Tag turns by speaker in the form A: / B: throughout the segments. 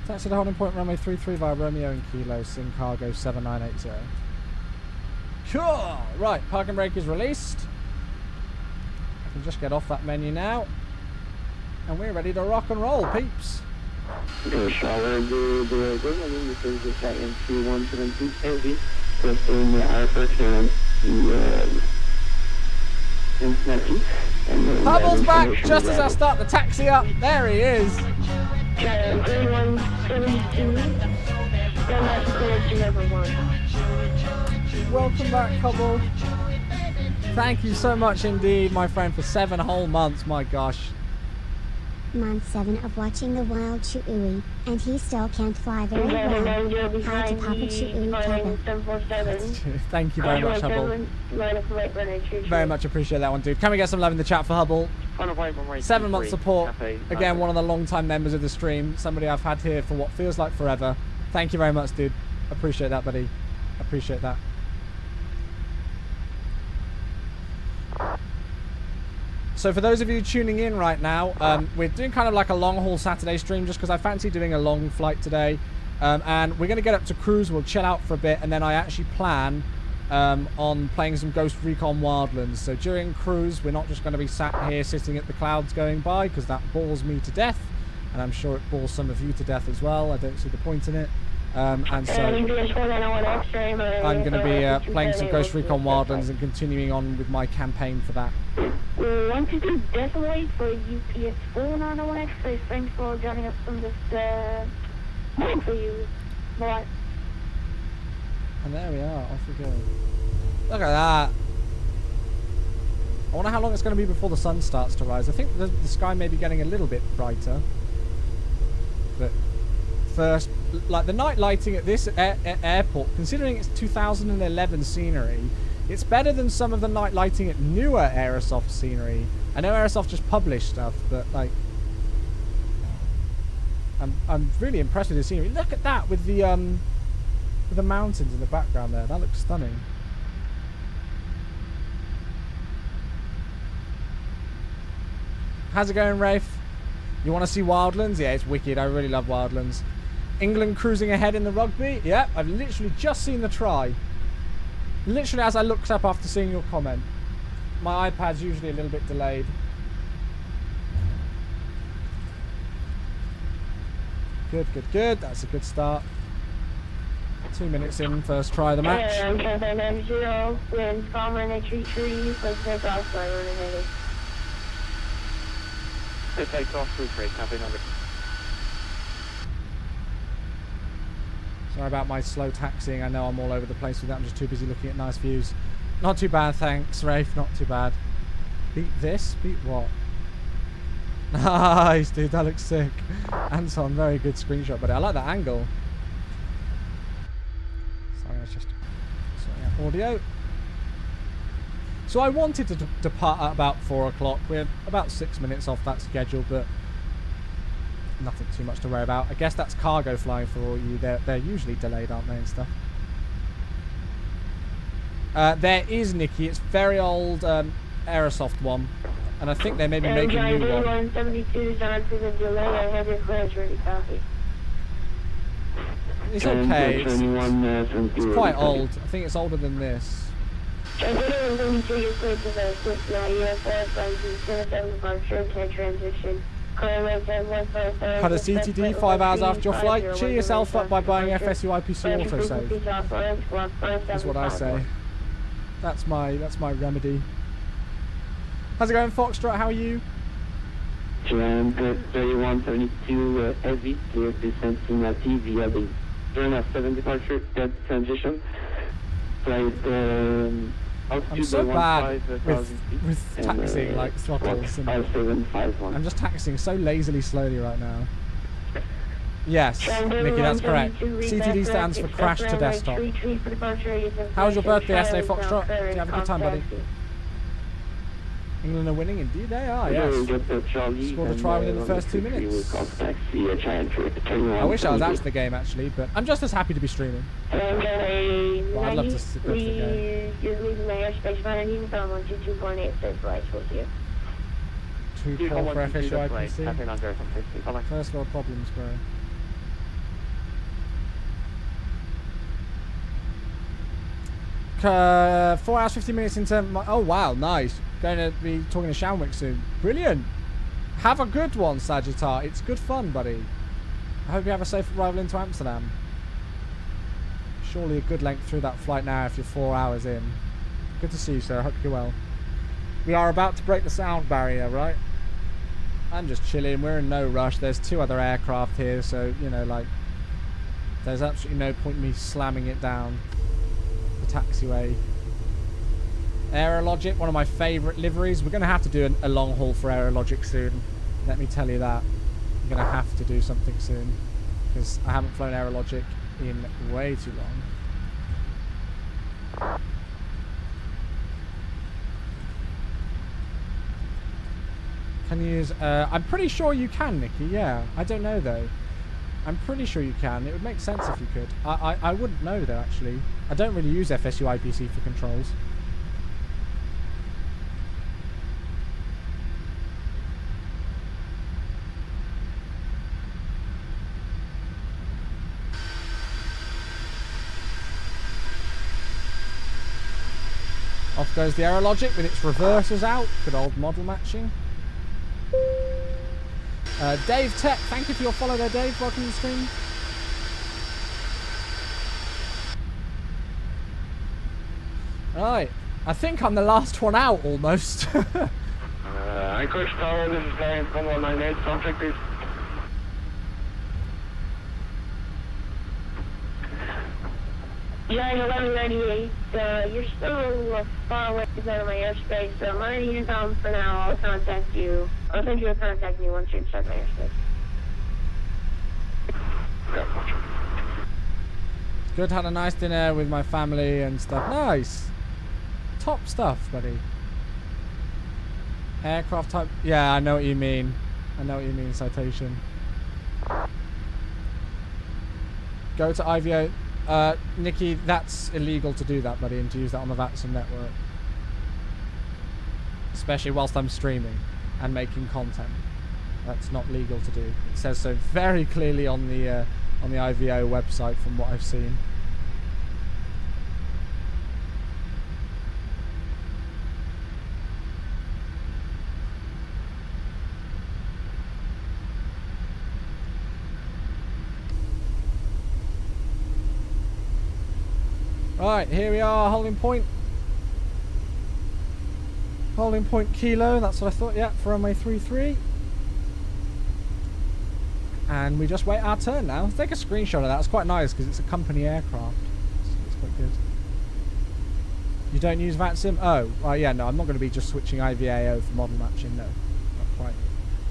A: Taxi to holding point runway 33 via Romeo and Kilo, Sim Cargo 7980. Sure! Right, parking brake is released. I can just get off that menu now. And we're ready to rock and roll, peeps.
B: Okay, shower the this is the second 3172 heavy. Just in the Alpha clearance to Cincinnati.
A: Hubble's back just as I start the taxi up. There he is.
B: 3172. That's clearance number 1.
A: Welcome back, Hubble. Thank you so much indeed, my friend, for 7 whole months. My gosh.
C: Month 7 of watching the wild Chuui, and he still can't fly very well. Hi to Papa Chuui Papa.
A: Thank you very much, Hubble. Very much appreciate that one, dude. Can we get some love in the chat for Hubble? 7 months support. Again, one of the long-time members of the stream. Somebody I've had here for what feels like forever. Thank you very much, dude. Appreciate that, buddy. Appreciate that. So for those of you tuning in right now, we're doing kind of like a long haul Saturday stream just because I fancy doing a long flight today. And we're going to get up to cruise, we'll chill out for a bit, and then I actually plan on playing some Ghost Recon Wildlands. So during cruise, we're not just going to be sat here sitting at the clouds going by, because that bores me to death. And I'm sure it bores some of you to death as well. I don't see the point in it. And so I'm going to be playing some Ghost Recon Wildlands and continuing on with my campaign for that.
B: We want to do Desolate for UPS 491X, so thanks for joining us from this, for you. Bye.
A: And there we are, off we go. Look at that. I wonder how long it's going to be before the sun starts to rise. I think the sky may be getting a little bit brighter. But first, like the night lighting at this airport, considering it's 2011 scenery, it's better than some of the night lighting at newer Aerosoft scenery. I know Aerosoft just published stuff, but like, I'm really impressed with the scenery. Look at that with the mountains in the background there. That looks stunning. How's it going, Rafe? You want to see Wildlands? Yeah, it's wicked. I really love Wildlands. England cruising ahead in the rugby? Yep, I've literally just seen the try. Literally as I looked up after seeing your comment. My iPad's usually a little bit delayed. Good, good, good. That's a good start. 2 minutes in, first try of the match.
B: Takeoff, proof rate, copy number.
A: Sorry about my slow taxiing. I know I'm all over the place with that. I'm just too busy looking at nice views. Not too bad, thanks, Rafe. Not too bad. Beat this? Beat what? Nice, dude. That looks sick. Anton, very good screenshot, buddy. I like that angle. Sorry, I was just sorting out audio. So I wanted to depart at about 4 o'clock. We're about 6 minutes off that schedule, but nothing too much to worry about. I guess that's cargo flying for all you. They're usually delayed, aren't they, and stuff. There is, Nikki. It's very old Aerosoft one, and I think they may be making a new one.
B: 172 delay. I have your clearance ready, copy.
A: It's okay. It's quite old. I think it's older than this.
B: Transition.
A: Had a CTD 5 hours after your flight. Cheer yourself up by buying FSU IPC autosave. That's what I say. That's my remedy. How's it going, Foxtrot? How are you?
B: Tram 3172 heavy clear to Cincinnati via the Journal 7 departure transition. Flight
A: I'm so bad with taxiing like throttles. And I'm just taxiing so lazily slowly right now. Yes, Nikki, that's correct. CTD stands for Crash to Desktop. How was your birthday yesterday, Foxtrot? Did you have a good time, buddy? England are winning, indeed they are, yes. Scored a try within the first 2 minutes. I wish I was at the game, actually, but I'm just as happy to be streaming. Well, I'd love to sit to the game. 2 call for FSU IPC. First world problems, bro. 4 hours, 50 minutes into my... Oh, wow, nice. Going to be talking to Shamwick soon. Brilliant. Have a good one, Sagittar. It's good fun, buddy. I hope you have a safe arrival into Amsterdam. Surely a good length through that flight now if you're 4 hours in. Good to see you, sir. Hope you're well. We are about to break the sound barrier, right? I'm just chilling. We're in no rush. There's 2 other aircraft here, so, you know, like... There's absolutely no point in me slamming it down the taxiway. Aerologic, one of my favourite liveries. We're going to have to do a long haul for Aerologic soon. Let me tell you that. I'm going to have to do something soon. Because I haven't flown Aerologic in way too long. Can you use... I'm pretty sure you can, Nikki, yeah. I don't know, though. I'm pretty sure you can. It would make sense if you could. I wouldn't know, though, actually. I don't really use FSU IPC for controls. Off goes the Aerologic with its reversers out. Good old model matching. Dave Tech, thank you for your follow there, Dave. Welcome to the stream. Right. I think I'm the last one out, almost.
D: Anchorage Tower, this is Variant 1198. Contact is...
B: Yeah, 1198. You're still far away out of my airspace, so I'm not even down for now. I'll contact you. I'll send you a contact me once you're inside my airspace.
A: Good, had a nice dinner with my family and stuff. Nice. Top stuff, buddy. Aircraft type. Yeah, I know what you mean. I know what you mean, citation. Go to IVO. Nikki, that's illegal to do that, buddy, and to use that on the VATSIM network. Especially whilst I'm streaming and making content. That's not legal to do. It says so very clearly on the IVO website from what I've seen. Right, here we are, holding point. Holding point Kilo, that's what I thought, yeah, for runway 33. And we just wait our turn now. Let's take a screenshot of that. It's quite nice because it's a company aircraft. So it's quite good. You don't use VATSIM? Oh, well, yeah, no, I'm not going to be just switching IVAO for model matching, no. Not quite.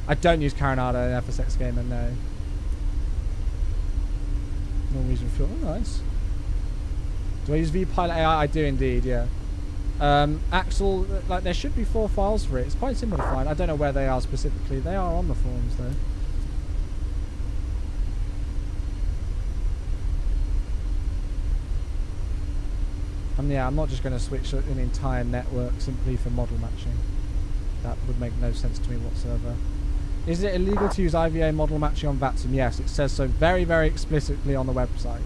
A: I don't use Carinado in FSX Gamer, no. Norwegian fuel, oh, nice. Do I use vPilot AI? I do indeed, yeah. Axel, like there should be 4 files for it. It's quite simple to find. I don't know where they are specifically. They are on the forums though. And yeah, I'm not just going to switch an entire network simply for model matching. That would make no sense to me whatsoever. Is it illegal to use IVA model matching on VATSIM? Yes, it says so very, very explicitly on the website.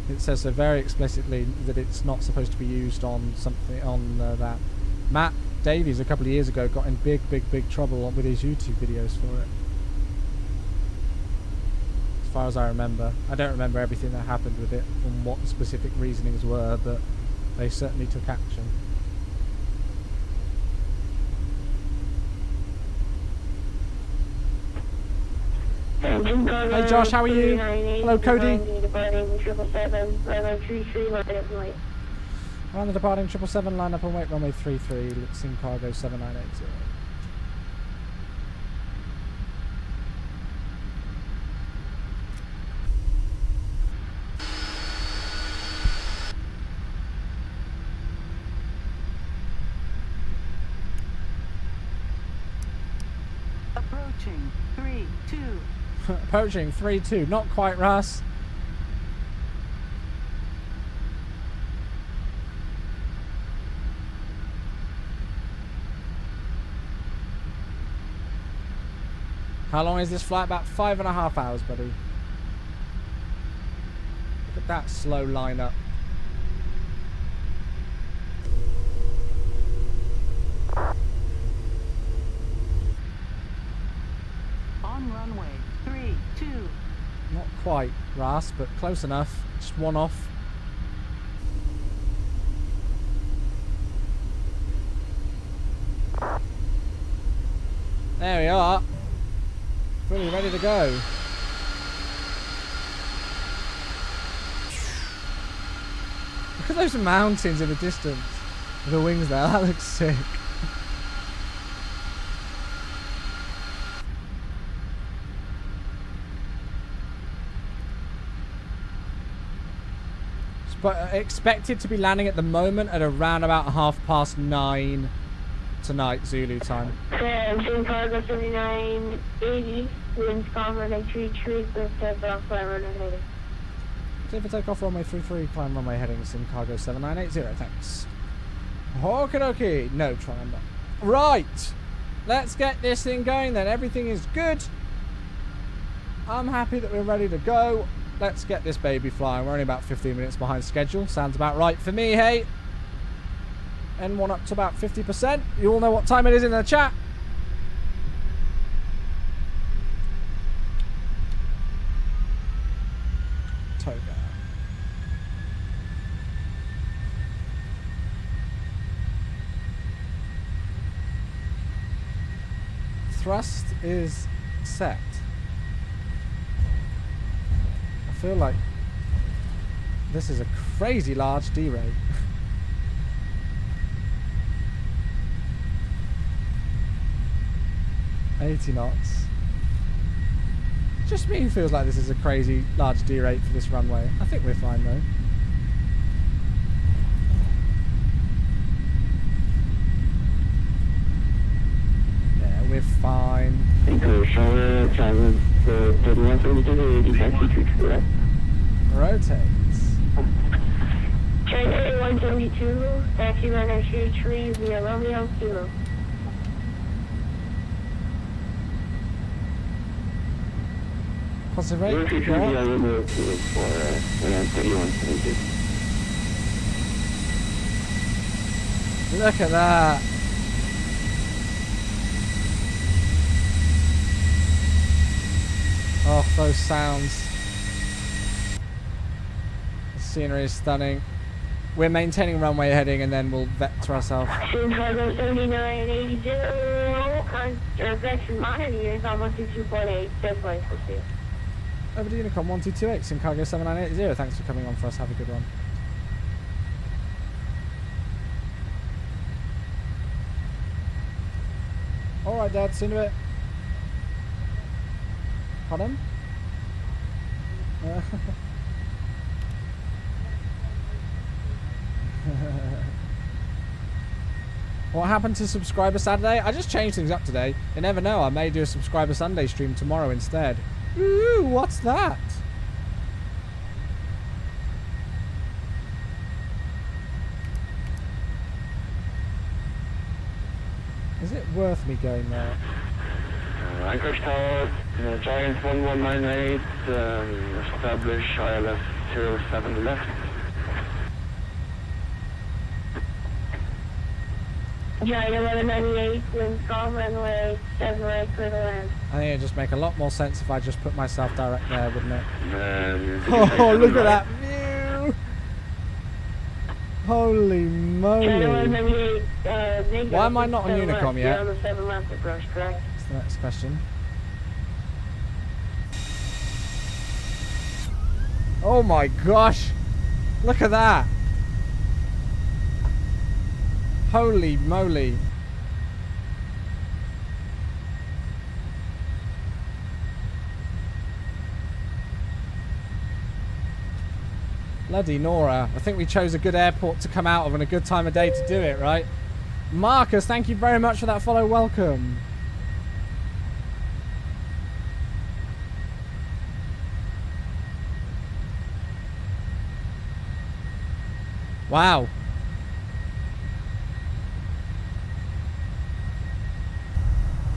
A: It says so very explicitly that it's not supposed to be used on something on that. Matt Davies a couple of years ago got in big trouble with his YouTube videos for it. As far as I remember. I don't remember everything that happened with it and what the specific reasonings were, but they certainly took action. Hey Josh, how are you? Hello Cody. On the departing 777, line up and wait runway 33, Lixing cargo 7980.
E: Approaching 3-2.
A: Approaching 3-2, not quite, Russ. How long is this flight? About 5.5 hours, buddy. that slow lineup.
E: On runway 32.
A: Not quite Ras, but close enough. Just one off. There we are. Fully ready to go. Look at those mountains in the distance. With the wings there. That looks sick. But expected to be landing at the moment at around about 9:30 tonight, Zulu time.
B: Team cargo 7980, winds calm runway 33, with takeoff climb runway heading.
A: Clear for takeoff runway 33, climb runway heading, sim cargo 7980, thanks. Okie dokie, no triangle. Right, let's get this thing going then. Everything is good. I'm happy that we're ready to go. Let's get this baby flying. We're only about 15 minutes behind schedule. Sounds about right for me, hey? N1 up to about 50%. You all know what time it is in the chat. Toga. Thrust is set. I feel like this is a crazy large D rate. $80 knots. Just me who feels like this is a crazy large D rate for this runway. I think we're fine though. Yeah, we're fine. Rotates.
B: Train 172, taxi runner 33 via Romeo Kilo.
A: Positive rate. Yeah. Look at that. Oh, those sounds. The scenery is stunning. We're maintaining runway heading and then we'll vector ourselves.
B: Team cargo 7980, vector monitor units on 122.8, deadline for you.
A: Over to Unicom 1228, Sim Cargo 7980. Thanks for coming on for us. Have a good one. Alright, Dad, see you in a bit. Pardon? What happened to Subscriber Saturday? I just changed things up today. You never know, I may do a Subscriber Sunday stream tomorrow instead. Ooh, what's that? Is it worth me going there?
D: Anchorage Tower, Giant 1198, establish ILS 07 left.
B: Giant 1198, winds calm runway 7 right, clear to land.
A: I think it'd just make a lot more sense if I just put myself direct there, wouldn't it?
D: Oh,
A: look at that view! Holy moly!
B: Giant 1198,
A: Why am I not on Unicom yet?
B: On the 7 left approach, correct?
A: That's the next question. Oh my gosh! Look at that! Holy moly! Bloody Nora. I think we chose a good airport to come out of and a good time of day to do it, right? Marcus, thank you very much for that follow. Welcome. Wow.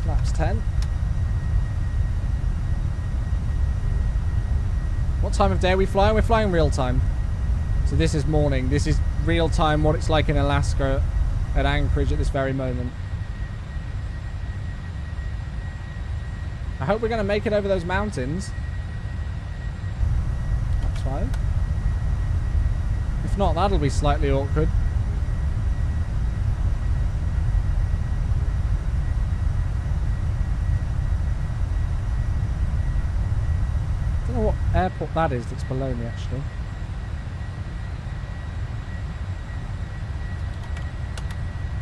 A: Flaps 10. What time of day are we flying? We're flying real time. So this is morning. This is real time what it's like in Alaska at Anchorage at this very moment. I hope we're going to make it over those mountains. That's fine. If not, that'll be slightly awkward. I don't know what airport that is that's below me, actually.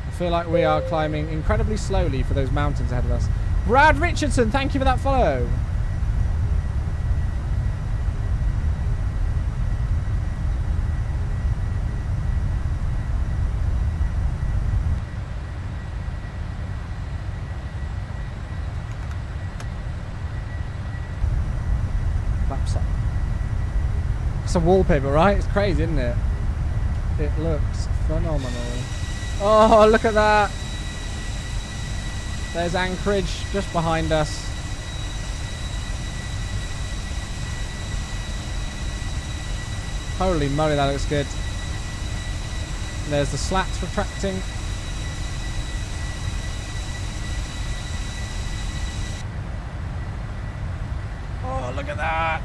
A: I feel like we are climbing incredibly slowly for those mountains ahead of us. Brad Richardson, thank you for that follow. Flaps up. It's a wallpaper, right? It's crazy, isn't it? It looks phenomenal. Oh, look at that. There's Anchorage just behind us. Holy moly, that looks good. And there's the slats retracting. Oh, look at that.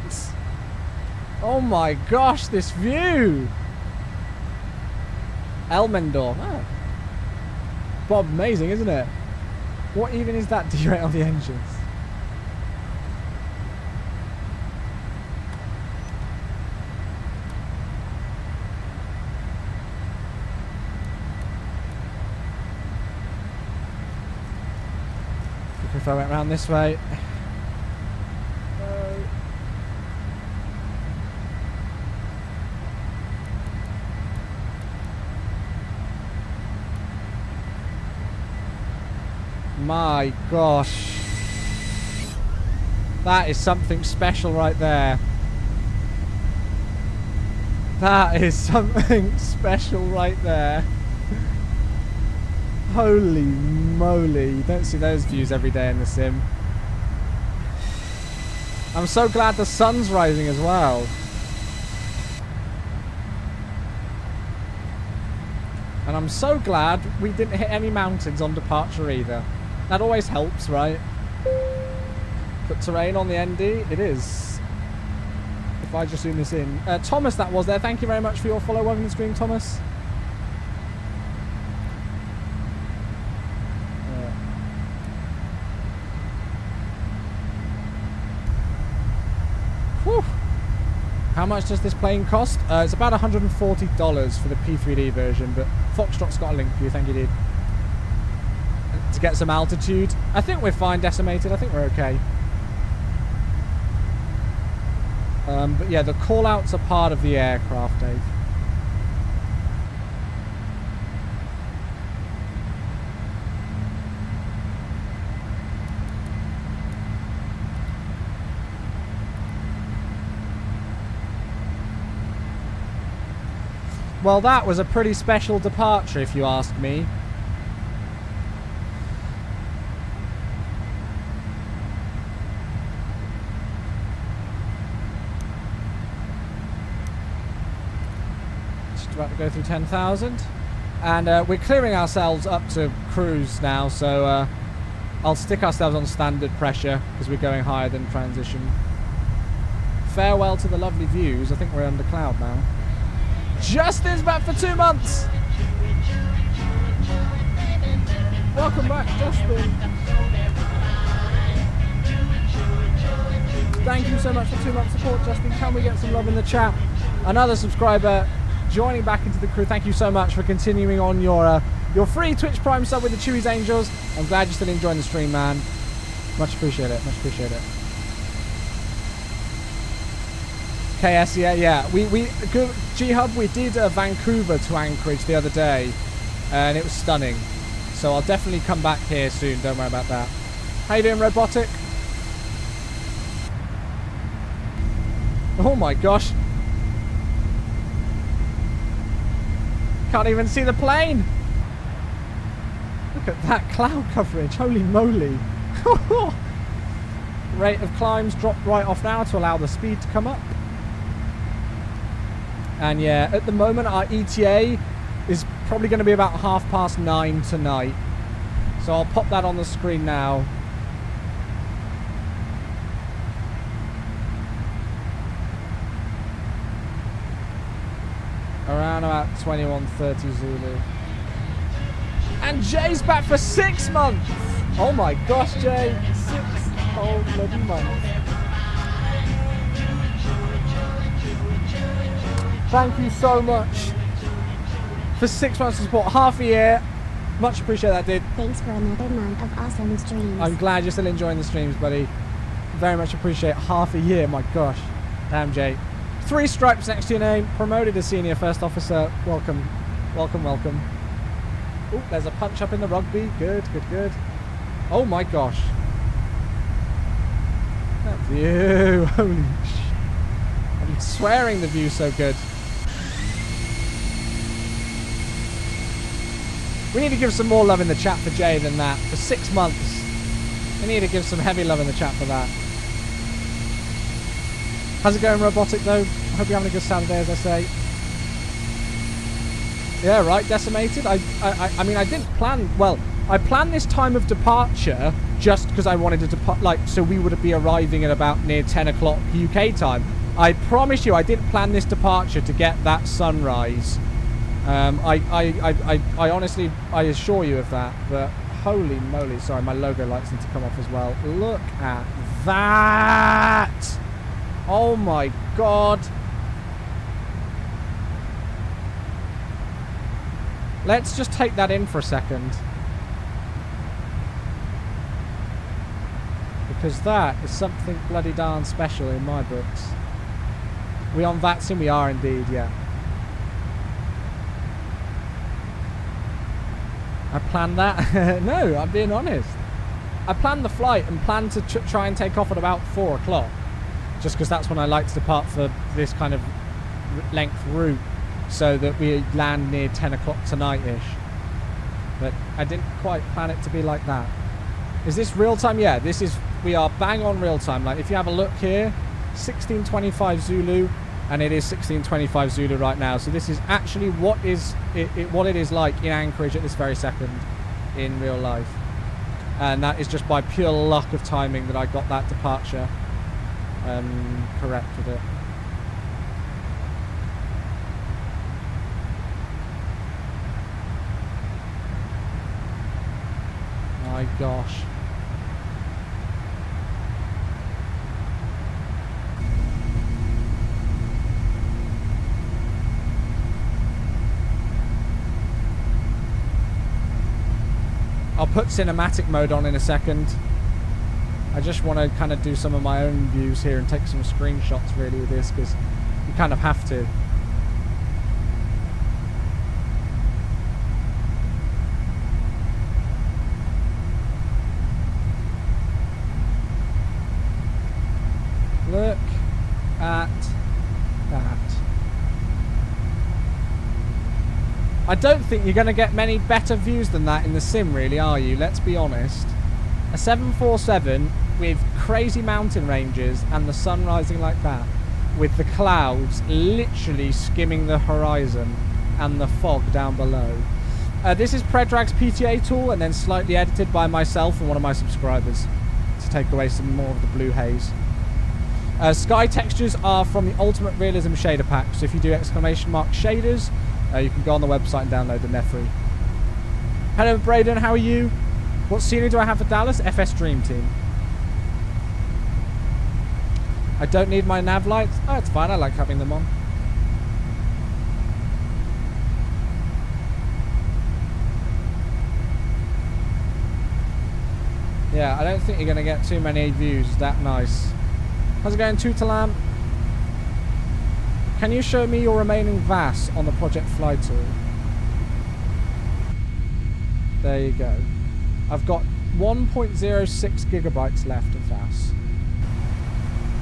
A: Oh my gosh, this view. Elmendorf. Oh. Bob, amazing, isn't it? What even is that derate on the engines? If I went round this way. My gosh. That is something special right there. That is something special right there. Holy moly. You don't see those views every day in the sim. I'm so glad the sun's rising as well. And I'm so glad we didn't hit any mountains on departure either. That always helps, right? Put terrain on the ND, it is. If I just zoom this in. Thomas, that was there. Thank you very much for your follow. Welcome to the stream, Thomas. Whew. How much does this plane cost? It's about $140 for the P3D version, but Foxtrot's got a link for you. Thank you, dude. To get some altitude. I think we're fine decimated. I think we're okay. But yeah, the call-outs are part of the aircraft, Dave. Well, that was a pretty special departure, if you ask me. About to go through 10,000, and we're clearing ourselves up to cruise now, so I'll stick ourselves on standard pressure because we're going higher than transition. Farewell to the lovely views. I think we're under cloud now. Justin's back for 2 months. Welcome back, Justin. Thank you so much for 2 months support, Justin. Can we get some love in the chat? Another subscriber joining back into the crew. Thank you so much for continuing on your free Twitch Prime sub with the Chewy's Angels. I'm glad you're still enjoying the stream, man. Much appreciate it. Much appreciate it. KS, yeah. G-Hub, we did Vancouver to Anchorage the other day, and it was stunning. So I'll definitely come back here soon. Don't worry about that. How you doing, Robotic? Oh my gosh. Can't even see the plane. Look at that cloud coverage. Holy moly. Rate of climbs dropped right off now to allow the speed to come up. And yeah, at the moment our ETA is probably going to be about 9:30 tonight. So I'll pop that on the screen now. Around about 21:30 Zulu. And Jay's back for 6 months! Oh my gosh, Jay. 6 whole bloody months. Thank you so much for 6 months of support. Half a year. Much appreciate that, dude.
C: Thanks for another month of awesome streams.
A: I'm glad you're still enjoying the streams, buddy. Very much appreciate half a year. My gosh. Damn, Jay. 3 stripes next to your name. Promoted as senior first officer. Welcome. Welcome, welcome. Oh, there's a punch up in the rugby. Good, good, good. Oh my gosh. That view. Holy sh... I'm swearing the view's so good. We need to give some more love in the chat for Jay than that. For 6 months. We need to give some heavy love in the chat for that. How's it going, Robotic, though? I hope you're having a good Saturday, as I say. Yeah, right, decimated. I mean, I didn't plan... Well, I planned this time of departure just because I wanted to depart... Like, so we would be arriving at about near 10 o'clock UK time. I promise you, I didn't plan this departure to get that sunrise. I honestly, I assure you of that. But holy moly, sorry, my logo lights need to come off as well. Look at that! Oh my god. Let's just take that in for a second. Because that is something bloody darn special in my books. We on Vatsin? We are indeed, yeah. I planned that? No, I'm being honest. I planned the flight and planned to try and take off at about 4 o'clock. Just because that's when I like to depart for this kind of length route. So that we land near 10 o'clock tonight-ish. But I didn't quite plan it to be like that. Is this real time? Yeah, this is... We are bang on real time. Like, if you have a look here, 16:25 Zulu, and it is 16:25 Zulu right now. So this is actually what it is like in Anchorage at this very second in real life. And that is just by pure luck of timing that I got that departure correct with it. My gosh. I'll put cinematic mode on in a second. I just want to kind of do some of my own views here and take some screenshots really with this because you kind of have to. Look at that. I don't think you're going to get many better views than that in the sim, really, are you? Let's be honest. A 747 with crazy mountain ranges and the sun rising like that, with the clouds literally skimming the horizon and the fog down below. This is Predrag's PTA tool and then slightly edited by myself and one of my subscribers to take away some more of the blue haze. Sky textures are from the Ultimate Realism shader pack, so if you do exclamation mark shaders, you can go on the website and download them. They're free. Hello, Braden. How are you? What scenery do I have for Dallas? FS Dream Team. I don't need my nav lights. Oh, it's fine. I like having them on. Yeah, I don't think you're going to get too many views that nice. How's it going, Tutalam? Can you show me your remaining VAS on the Project Fly tool? There you go. I've got 1.06 gigabytes left of VAS,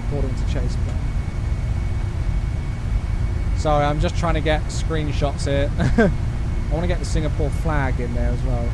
A: according to Chase Plan. Sorry, I'm just trying to get screenshots here. I want to get the Singapore flag in there as well.